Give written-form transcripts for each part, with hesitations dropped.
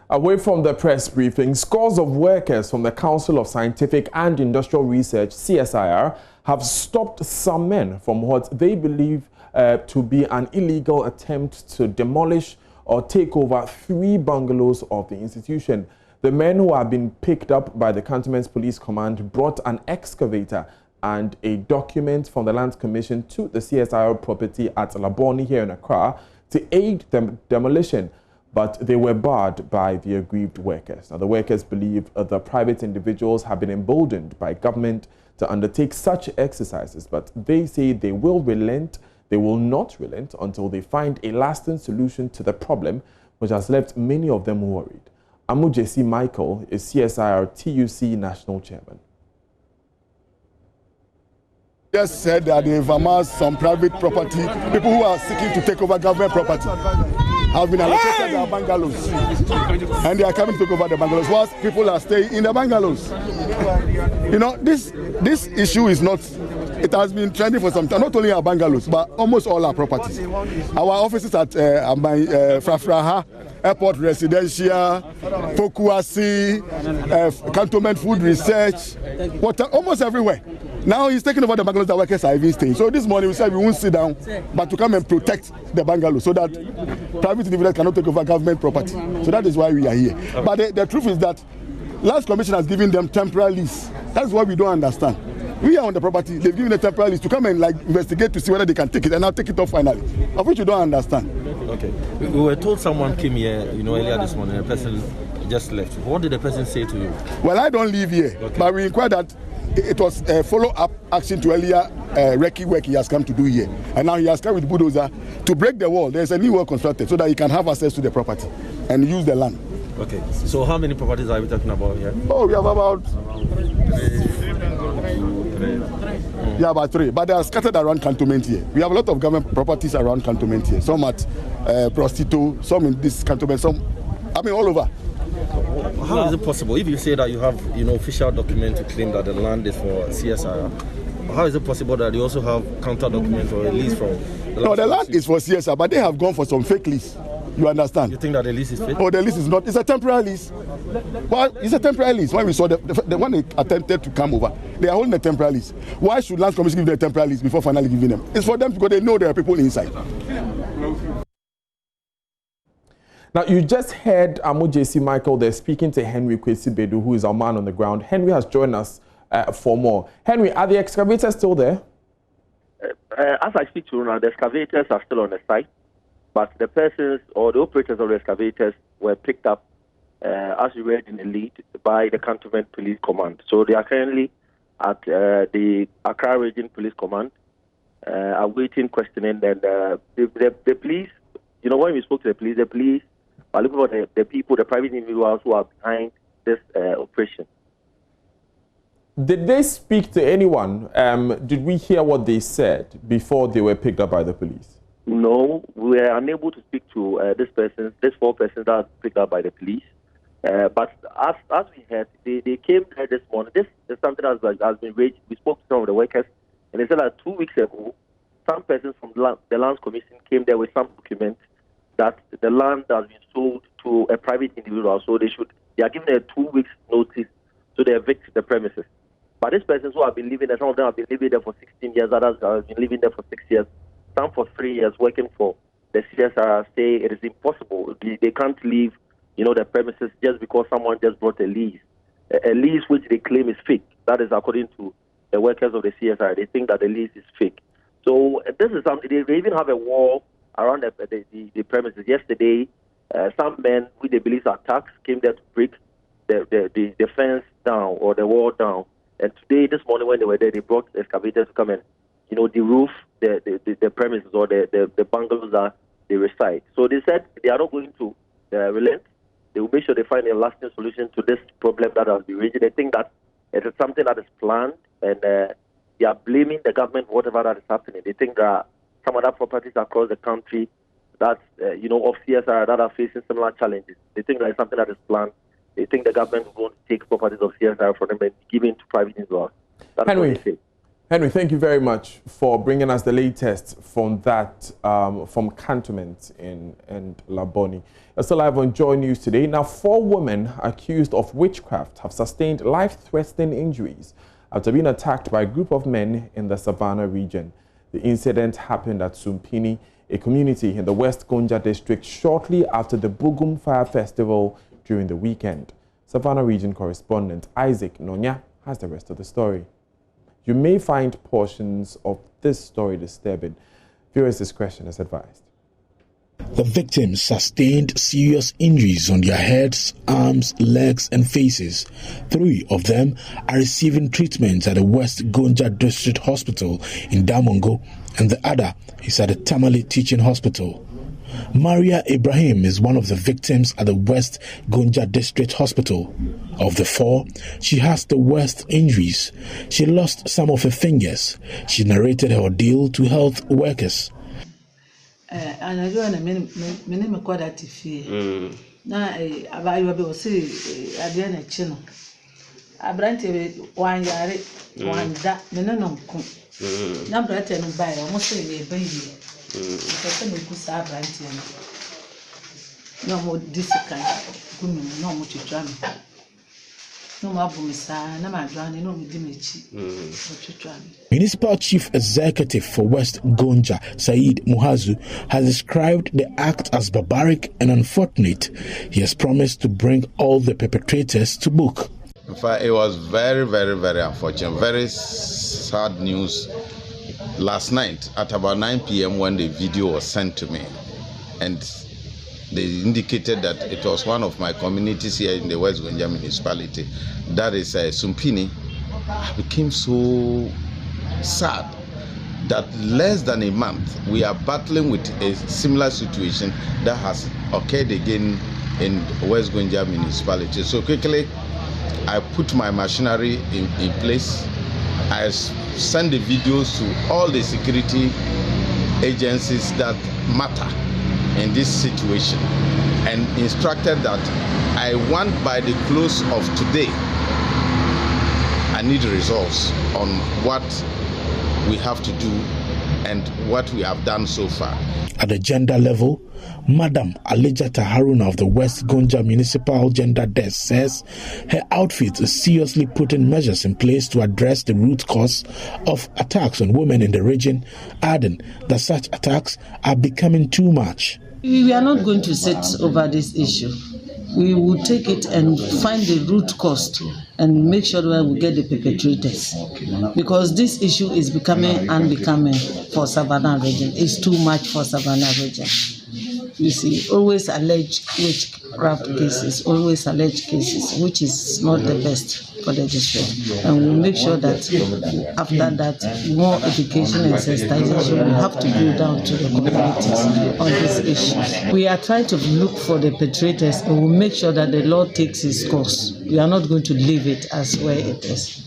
Away from the press briefing, scores of workers from the Council of Scientific and Industrial Research, CSIR, have stopped some men from what they believe to be an illegal attempt to demolish or take over 3 bungalows of the institution. The men who have been picked up by the Cantonment Police Command brought an excavator and a document from the Lands Commission to the CSIR property at Laboni here in Accra to aid the demolition, but they were barred by the aggrieved workers. Now, the workers believe the private individuals have been emboldened by government to undertake such exercises, but they say they will not relent until they find a lasting solution to the problem, which has left many of them worried. Amujesi Michael is CSIR TUC National Chairman. Just said that they've amassed some private property. People who are seeking to take over government property have been allocated their bungalows, and they are coming to take over the bungalows whilst people are staying in the bungalows. You know, this issue is not. It has been trending for some time. Not only our bungalows, but almost all our properties. Our offices at Frafraha, Airport Residential, Fokuasi, Cantonment Food Research, almost everywhere. Now he's taking over the bungalows that workers are even staying. So this morning we said we won't sit down, but to come and protect the bungalow so that private individuals cannot take over government property. So that is why we are here. But the truth is that Lands Commission has given them temporary lease. That's what we don't understand. We are on the property, they've given a temporary lease to come and investigate to see whether they can take it and now take it off finally, of which you don't understand. Okay. We were told someone came here, earlier this morning, a person just left. What did the person say to you? Well, I don't live here, okay. But we inquired that it was a follow-up action to earlier recce work he has come to do here. And now he has come with bulldozer to break the wall. There's a new wall constructed so that he can have access to the property and use the land. Okay. So how many properties are we talking about here? Oh, we have about... Yeah, about 3. But they are scattered around Cantonment here. We have a lot of government properties around Cantonment here. Some at Prostitute, some in this Cantonment, some, all over. How is it possible, if you say that you have, official document to claim that the land is for CSIR, how is it possible that you also have counter document or a lease from the land? No, the land is for CSIR, but they have gone for some fake lease. You understand? You think that the lease is fake? Oh, the lease is not. It's a temporary lease. Well, it's a temporary lease. When we saw the one they attempted to come over, they are holding a temporary lease. Why should Lands Commission give them a temporary lease before finally giving them? It's for them because they know there are people inside. Now, you just heard Amujesi Michael there speaking to Henry Kwesi-Bedu, who is our man on the ground. Henry has joined us for more. Henry, are the excavators still there? As I speak to you now, the excavators are still on the site, but the persons or the operators of the excavators were picked up, as you read in the lead, by the Cantonment Police Command. So they are currently at the Accra Region Police Command, awaiting questioning. And the police, when we spoke to the police are looking for the people, the private individuals who are behind this operation. Did they speak to anyone? Did we hear what they said before they were picked up by the police? No, we were unable to speak to these 4 persons that were picked up by the police. But as we heard, they came here this morning. This is something that has been raised. We spoke to some of the workers, and they said that 2 weeks ago, some persons from the Lands Commission came there with some documents that the land has been sold to a private individual. So they are given a 2 weeks notice to evict the premises. But these persons who have been living there, some of them have been living there for 16 years, others have been living there for 6 years, some for 3 years, working for the CSIR, say it is impossible. They can't leave, the premises just because someone just brought a lease which they claim is fake. That is according to the workers of the CSIR. They think that the lease is fake. So this is something. They even have a wall around the premises. Yesterday, some men with the beliefs are tax came there to break the fence down or the wall down. And today, this morning when they were there, they brought excavators to come and, the roof, the premises or the bungalows that they reside. So they said they are not going to relent. They will make sure they find a lasting solution to this problem that has been raised. They think that it is something that is planned, and they are blaming the government for whatever that is happening. They think that some other properties across the country that, of CSIR that are facing similar challenges. They think that it's something that is planned. They think the government is going to take properties of CSIR from them and give it to private individuals. That's Henry, what they say. Henry, thank you very much for bringing us the latest from that, from cantonment in Laboni. You're still live on Joy News today. Now, 4 women accused of witchcraft have sustained life-threatening injuries after being attacked by a group of men in the Savannah region. The incident happened at Sumpini, a community in the West Gonja district, shortly after the Bugum Fire Festival during the weekend. Savannah region correspondent Isaac Nonya has the rest of the story. You may find portions of this story disturbing. Viewers' discretion is advised. The victims sustained serious injuries on their heads, arms, legs, and faces. 3 of them are receiving treatment at the West Gonja District Hospital in Damongo, and the other is at the Tamale Teaching Hospital. Maria Ibrahim is one of the victims at the West Gonja District Hospital. Of the 4, she has the worst injuries. She lost some of her fingers. She narrated her ordeal to health workers. Municipal Chief Executive for West Gonja, Said Muhazu, has described the act as barbaric and unfortunate. He has promised to bring all the perpetrators to book. In fact, it was very, very, very unfortunate, very sad news last night at about 9 p.m. when the video was sent to me, and they indicated that it was one of my communities here in the West Gonja municipality, that is Sumpini. I became so sad that less than a month we are battling with a similar situation that has occurred again in West Gonja municipality. So quickly I put my machinery in place. I send the videos to all the security agencies that matter in this situation and instructed that I want by the close of today, I need results on what we have to do and what we have done so far. At the gender level, Madam Alijata Haruna of the West Gonja Municipal Gender Desk says her outfit is seriously putting measures in place to address the root cause of attacks on women in the region, adding that such attacks are becoming too much. We are not going to sit over this issue. We will take it and find the root cause and make sure that we get the perpetrators. Because this issue is becoming unbecoming for Savannah region. It's too much for Savannah region. You see, always alleged witchcraft cases, always alleged cases, which is not the best for the district. And we'll make sure that after that, more education and sensitization will have to go down to the communities on this issue. We are trying to look for the perpetrators and we'll make sure that the law takes its course. We are not going to leave it as where it is.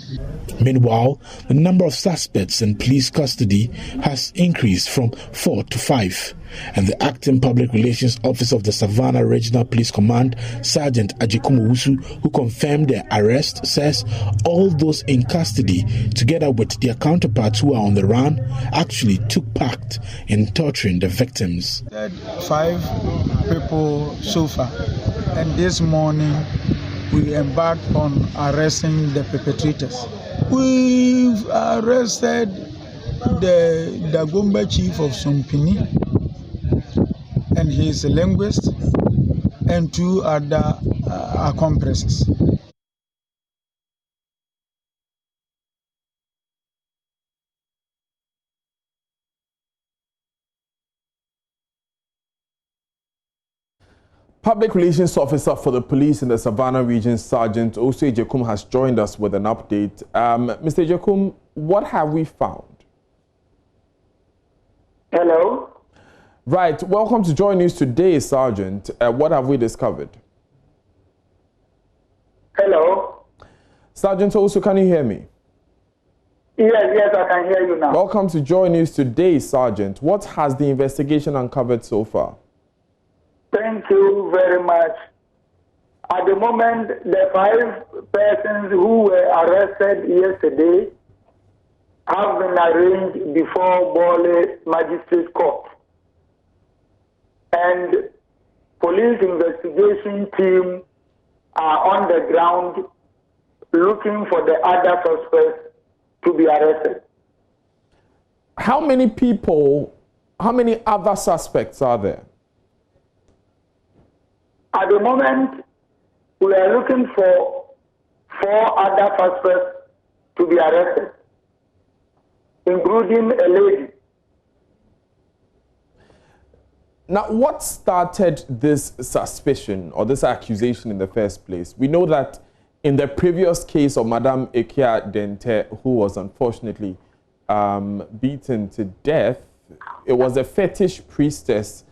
Meanwhile, the number of suspects in police custody has increased from 4 to 5. And the acting public relations officer of the Savannah Regional Police Command, Sergeant ADJEKUM OWUSU, who confirmed their arrest, says all those in custody, together with their counterparts who are on the run, actually took part in torturing the victims. 5 people so far, and this morning we embarked on arresting the perpetrators. We've arrested the Dagomba chief of Sumpini and his linguist and 2 other accomplices. Public Relations Officer for the Police in the Savannah region, Sergeant ADJEKUM, has joined us with an update. Mr. ADJEKUM, what have we found? Hello. Right. Welcome to Joy News today, Sergeant. What have we discovered? Hello. Sergeant ADJEKUM, can you hear me? Yes, I can hear you now. Welcome to Joy News today, Sergeant. What has the investigation uncovered so far? Thank you very much. At the moment, the 5 persons who were arrested yesterday have been arraigned before Bole Magistrate Court. And police investigation team are on the ground looking for the other suspects to be arrested. How many people, how many other suspects are there? At the moment, we are looking for 4 other suspects to be arrested, including a lady. Now, what started this suspicion or this accusation in the first place? We know that in the previous case of Madame Ekia Dente, who was unfortunately beaten to death, it was a fetish priestess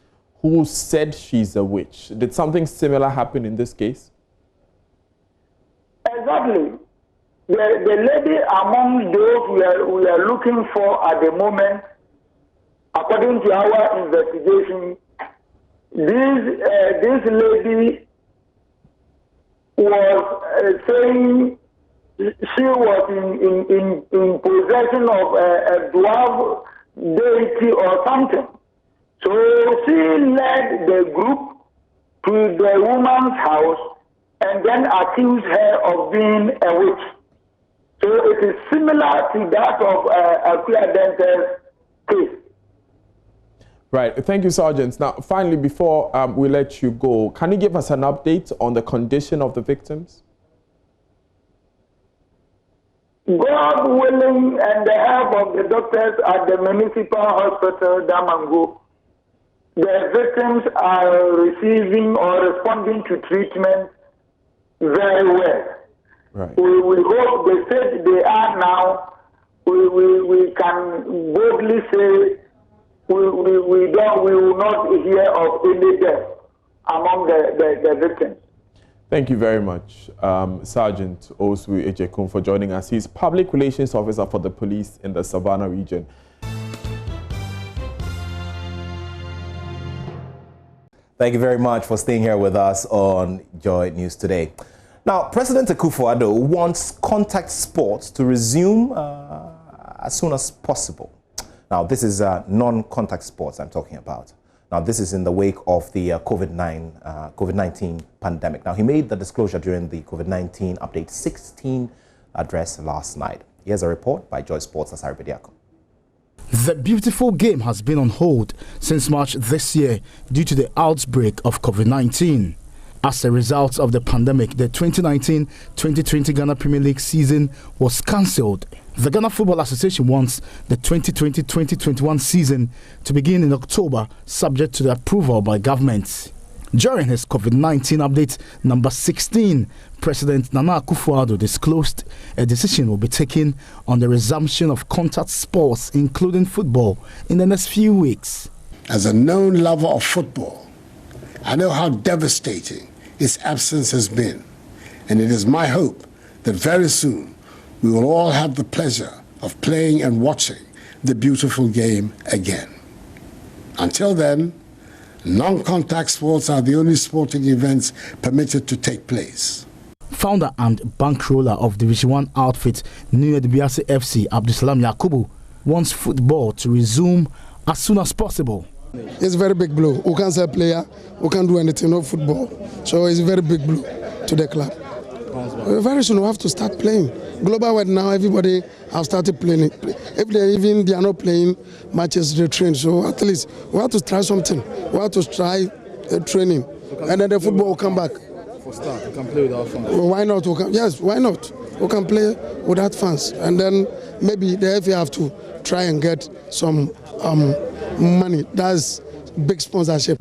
who said she's a witch. Did something similar happen in this case? Exactly. The lady among those we are looking for at the moment, according to our investigation, this lady was saying she was in possession of a dwarf deity or something. So she led the group to the woman's house and then accused her of being a witch. So it is similar to that of Akufo-Addo's case. Right. Thank you, Sergeant. Now, finally, before we let you go, can you give us an update on the condition of the victims? God willing, and the help of the doctors at the municipal hospital, Damango, the victims are receiving or responding to treatment very well. Right. We hope the state they are now, we can boldly say we will not hear of any death among the victims. Thank you very much, Sergeant OWUSU ADJEKUM, for joining us. He's Public Relations Officer for the police in the Savannah region. Thank you very much for staying here with us on Joy News today. Now, President Akufo-Addo wants contact sports to resume as soon as possible. Now, this is non-contact sports I'm talking about. Now, this is in the wake of the COVID-19 pandemic. Now, he made the disclosure during the COVID-19 Update 16 address last night. Here's a report by Joy Sports' ADJEKUM. The beautiful game has been on hold since March this year due to the outbreak of COVID-19. As a result of the pandemic, the 2019-2020 Ghana Premier League season was cancelled. The Ghana Football Association wants the 2020-2021 season to begin in October, subject to the approval by government. During his COVID-19 update number 16, President Nana Akufo-Addo disclosed a decision will be taken on the resumption of contact sports, including football, in the next few weeks. As a known lover of football, I know how devastating its absence has been, and it is my hope that very soon we will all have the pleasure of playing and watching the beautiful game again. Until then, non-contact sports are the only sporting events permitted to take place. Founder and bankroller of Division 1 outfit New Edibiase FC, Abdusalam Yakubu, wants football to resume as soon as possible. It's a very big blow. We can't sell player, we can't do anything, no football. So it's a very big blow to the club. Very soon we have to start playing. Global wide now, everybody have started playing. If they are not playing matches, they train. So at least we have to try something. We have to try training, and then the football will come back. For start, you can play without fans. Well, why not? Yes, why not? We can play without fans, and then maybe the FA have to try and get some money. That's big sponsorship.